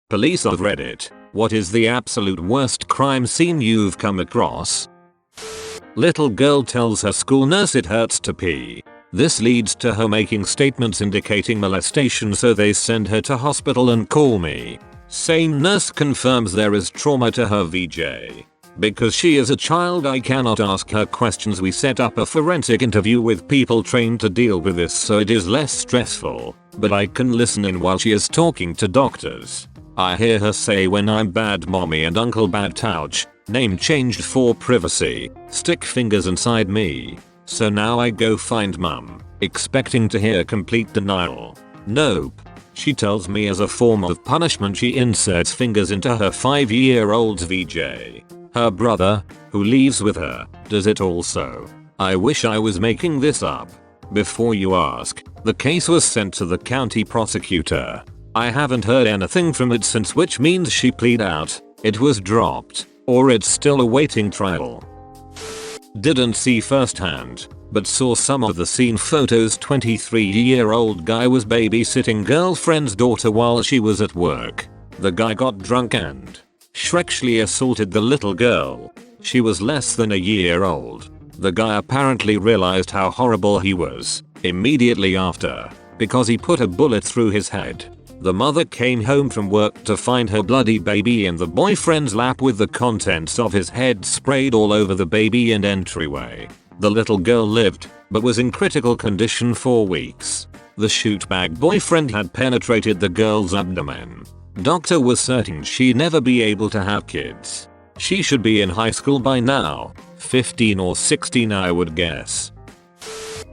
Police of Reddit, what is the absolute worst crime scene you've come across? Little girl tells her school nurse it hurts to pee. This leads to her making statements indicating molestation, so they send her to hospital and call me. Same nurse confirms there is trauma to her VJ. Because she is a child, I cannot ask her questions. We set up a forensic interview with people trained to deal with this so it is less stressful, but I can listen in while she is talking to doctors. I hear her say, when I'm bad mommy and uncle bad touch, name changed for privacy, stick fingers inside me. So now I go find mum, expecting to hear complete denial. Nope. She tells me as a form of punishment she inserts fingers into her 5-year-old's VJ. Her brother, who lives with her, does it also. I wish I was making this up. Before you ask, the case was sent to the county prosecutor. I haven't heard anything from it since, which means she pleaded out, it was dropped, or it's still awaiting trial. Didn't see firsthand, but saw some of the scene photos. 23-year-old guy was babysitting girlfriend's daughter while she was at work. The guy got drunk and sexually assaulted the little girl. She was less than a year old. The guy apparently realized how horrible he was immediately after, because he put a bullet through his head. The mother came home from work to find her bloody baby in the boyfriend's lap with the contents of his head sprayed all over the baby and entryway. The little girl lived, but was in critical condition for weeks. The shootbag boyfriend had penetrated the girl's abdomen. Doctor was certain she'd never be able to have kids. She should be in high school by now, 15 or 16 I would guess.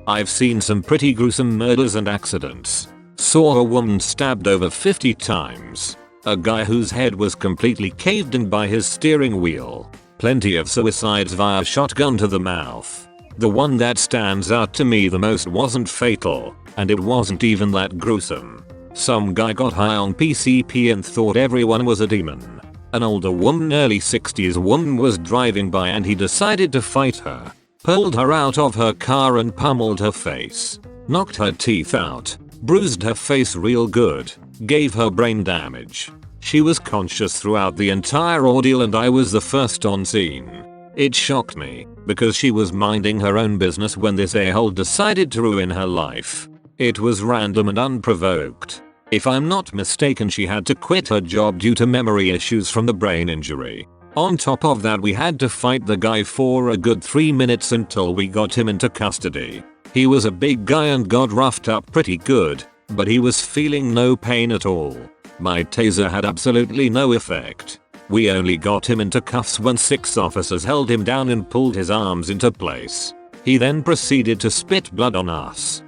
I've seen some pretty gruesome murders and accidents. Saw a woman stabbed over 50 times. A guy whose head was completely caved in by his steering wheel. Plenty of suicides via shotgun to the mouth. The one that stands out to me the most wasn't fatal, and it wasn't even that gruesome. Some guy got high on PCP and thought everyone was a demon. An older woman, early 60s woman, was driving by and he decided to fight her. Pulled her out of her car and pummeled her face. Knocked her teeth out. Bruised her face real good, gave her brain damage. She was conscious throughout the entire ordeal and I was the first on scene. It shocked me, because she was minding her own business when this a-hole decided to ruin her life. It was random and unprovoked. If I'm not mistaken, she had to quit her job due to memory issues from the brain injury. On top of that, we had to fight the guy for a good 3 minutes until we got him into custody. He was a big guy and got roughed up pretty good, but he was feeling no pain at all. My taser had absolutely no effect. We only got him into cuffs when 6 officers held him down and pulled his arms into place. He then proceeded to spit blood on us.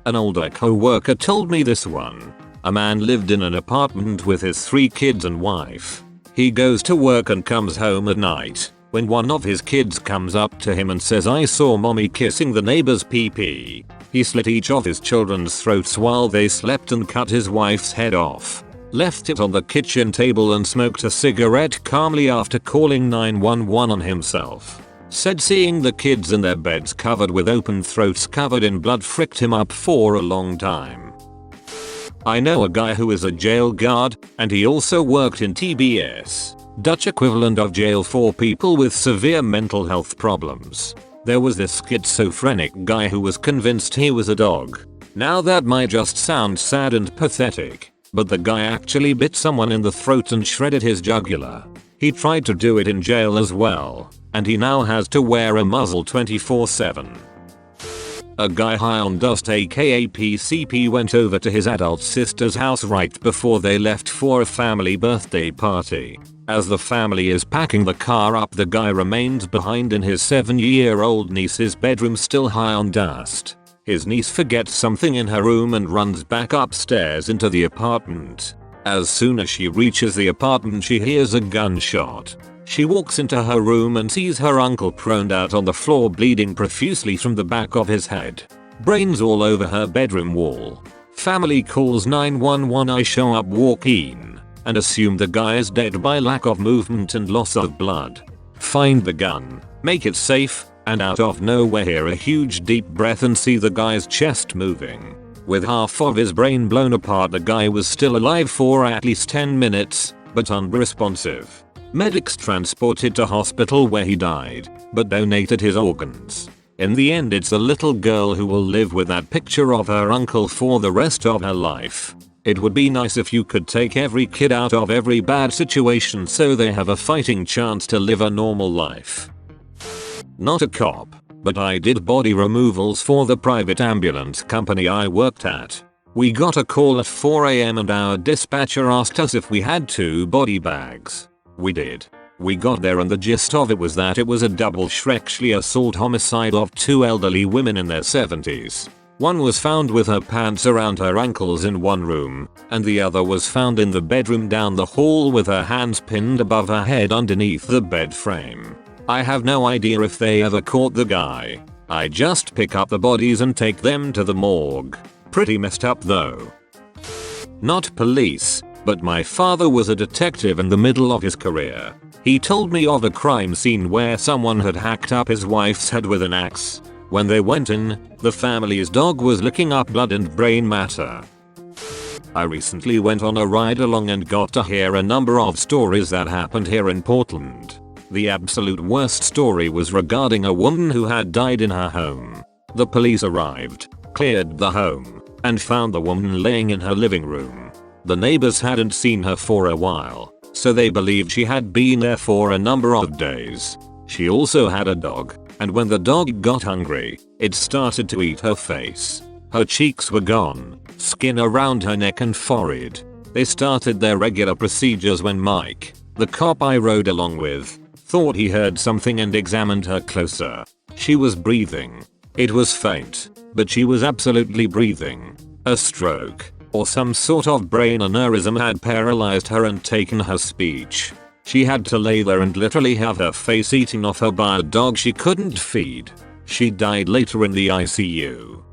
An older co-worker told me this one. A man lived in an apartment with his 3 kids and wife. He goes to work and comes home at night. When one of his kids comes up to him and says, "I saw mommy kissing the neighbor's pee-pee," he slit each of his children's throats while they slept and cut his wife's head off. Left it on the kitchen table and smoked a cigarette calmly after calling 911 on himself. Said seeing the kids in their beds covered with open throats covered in blood fricked him up for a long time. I know a guy who is a jail guard, and he also worked in TBS. Dutch equivalent of jail for people with severe mental health problems. There was this schizophrenic guy who was convinced he was a dog. Now that might just sound sad and pathetic, but the guy actually bit someone in the throat and shredded his jugular. He tried to do it in jail as well, and he now has to wear a muzzle 24/7. A guy high on dust aka PCP went over to his adult sister's house right before they left for a family birthday party. As the family is packing the car up, the guy remains behind in his 7-year-old niece's bedroom still high on dust. His niece forgets something in her room and runs back upstairs into the apartment. As soon as she reaches the apartment, she hears a gunshot. She walks into her room and sees her uncle proned out on the floor bleeding profusely from the back of his head. Brains all over her bedroom wall. Family calls 911. I show up, walk in, and assume the guy is dead by lack of movement and loss of blood. Find the gun, make it safe, and out of nowhere hear a huge deep breath and see the guy's chest moving. With half of his brain blown apart, the guy was still alive for at least 10 minutes, but unresponsive. Medics transported to hospital where he died, but donated his organs. In the end, it's a little girl who will live with that picture of her uncle for the rest of her life. It would be nice if you could take every kid out of every bad situation so they have a fighting chance to live a normal life. Not a cop, but I did body removals for the private ambulance company I worked at. We got a call at 4 AM and our dispatcher asked us if we had 2 body bags. We did. We got there and the gist of it was that it was a double sexual assault homicide of 2 elderly women in their 70s. One was found with her pants around her ankles in one room, and the other was found in the bedroom down the hall with her hands pinned above her head underneath the bed frame. I have no idea if they ever caught the guy. I just pick up the bodies and take them to the morgue. Pretty messed up though. Not police, but my father was a detective in the middle of his career. He told me of a crime scene where someone had hacked up his wife's head with an axe. When they went in, the family's dog was licking up blood and brain matter. I recently went on a ride along and got to hear a number of stories that happened here in Portland. The absolute worst story was regarding a woman who had died in her home. The police arrived, cleared the home, and found the woman laying in her living room. The neighbors hadn't seen her for a while, so they believed she had been there for a number of days. She also had a dog, and when the dog got hungry, it started to eat her face. Her cheeks were gone, skin around her neck and forehead. They started their regular procedures when Mike, the cop I rode along with, thought he heard something and examined her closer. She was breathing. It was faint, but she was absolutely breathing. A stroke, or some sort of brain aneurysm had paralyzed her and taken her speech. She had to lay there and literally have her face eaten off her by a dog she couldn't feed. She died later in the ICU.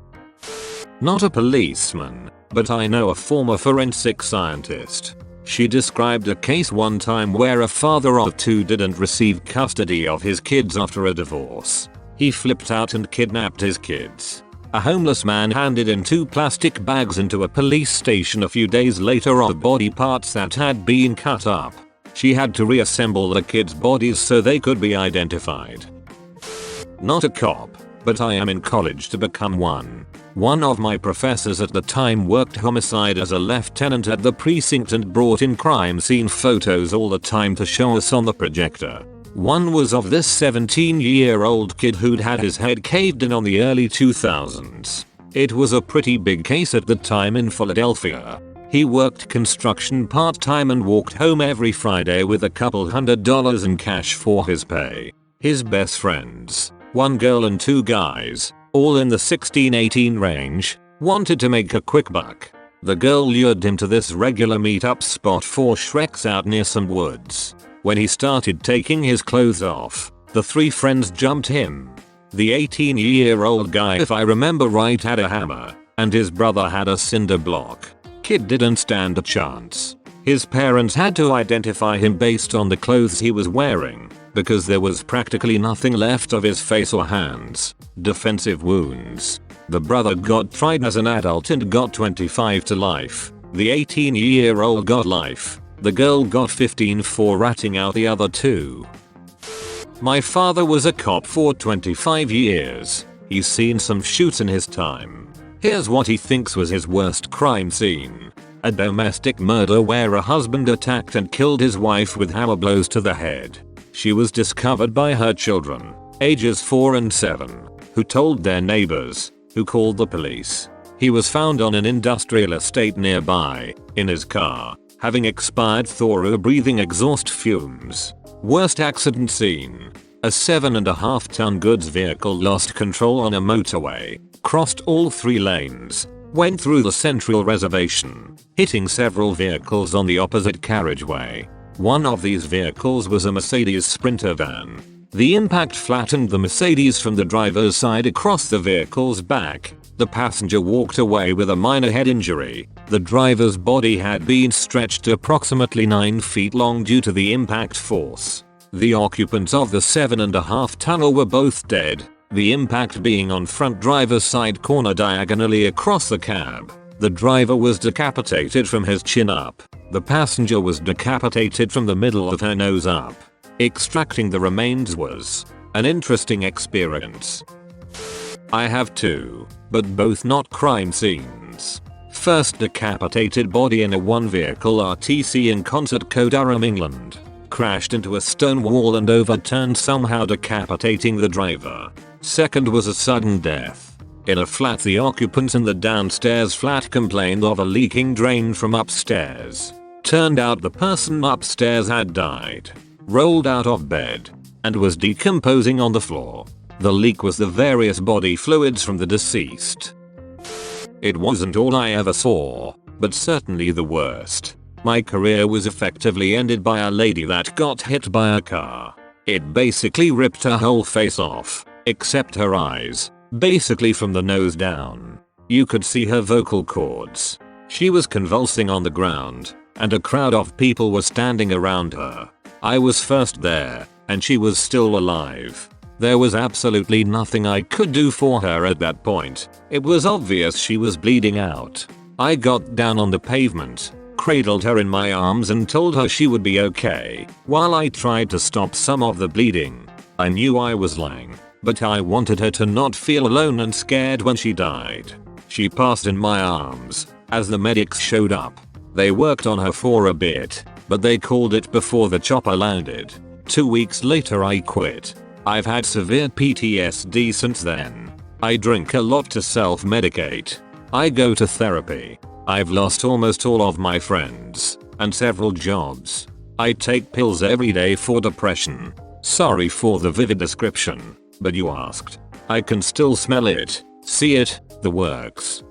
Not a policeman, but I know a former forensic scientist. She described a case one time where a father of 2 didn't receive custody of his kids after a divorce. He flipped out and kidnapped his kids. A homeless man handed in 2 plastic bags into a police station a few days later of body parts that had been cut up. She had to reassemble the kids' bodies so they could be identified. Not a cop, but I am in college to become one. One of my professors at the time worked homicide as a lieutenant at the precinct and brought in crime scene photos all the time to show us on the projector. One was of this 17-year-old kid who'd had his head caved in on the early 2000s. It was a pretty big case at the time in Philadelphia. He worked construction part-time and walked home every Friday with a couple $100 in cash for his pay. His best friends, 1 girl and 2 guys, all in the 16-18 range, wanted to make a quick buck. The girl lured him to this regular meet-up spot 4 shreks out near some woods. When he started taking his clothes off, the 3 friends jumped him. The 18-year-old guy, if I remember right, had a hammer, and his brother had a cinder block. Kid didn't stand a chance. His parents had to identify him based on the clothes he was wearing, because there was practically nothing left of his face or hands. Defensive wounds. The brother got tried as an adult and got 25 to life. The 18-year-old got life. The girl got 15 for ratting out the other 2. My father was a cop for 25 years. He's seen some shoots in his time. Here's what he thinks was his worst crime scene. A domestic murder where a husband attacked and killed his wife with hammer blows to the head. She was discovered by her children, ages 4 and 7, who told their neighbors, who called the police. He was found on an industrial estate nearby, in his car, having expired through breathing exhaust fumes. Worst accident scene. A 7.5-ton goods vehicle lost control on a motorway, crossed all 3 lanes, went through the central reservation, hitting several vehicles on the opposite carriageway. One of these vehicles was a Mercedes Sprinter van. The impact flattened the Mercedes from the driver's side across the vehicle's back. The passenger walked away with a minor head injury. The driver's body had been stretched to approximately 9 feet long due to the impact force. The occupants of the 7.5 tonner were both dead. the impact being on front driver's side corner diagonally across the cab. The driver was decapitated from his chin up. The passenger was decapitated from the middle of her nose up. Extracting the remains was an interesting experience. I have two, but both not crime scenes. First, decapitated body in a one vehicle RTC in Concert Co, Durham, England. Crashed into a stone wall and overturned, somehow decapitating the driver. Second was a sudden death. In a flat, the occupants in the downstairs flat complained of a leaking drain from upstairs. Turned out the person upstairs had died, rolled out of bed, and was decomposing on the floor. The leak was the various body fluids from the deceased. It wasn't all I ever saw, but certainly the worst. My career was effectively ended by a lady that got hit by a car. It basically ripped her whole face off, except her eyes, basically from the nose down. You could see her vocal cords. She was convulsing on the ground, and a crowd of people were standing around her. I was first there, and she was still alive. There was absolutely nothing I could do for her at that point. It was obvious she was bleeding out. I got down on the pavement, cradled her in my arms and told her she would be okay, while I tried to stop some of the bleeding. I knew I was lying, but I wanted her to not feel alone and scared when she died. She passed in my arms as the medics showed up. They worked on her for a bit, but they called it before the chopper landed. 2 weeks later I quit. I've had severe PTSD since then. I drink a lot to self-medicate. I go to therapy. I've lost almost all of my friends and several jobs. I take pills every day for depression. Sorry for the vivid description, but you asked. I can still smell it, see it, the works.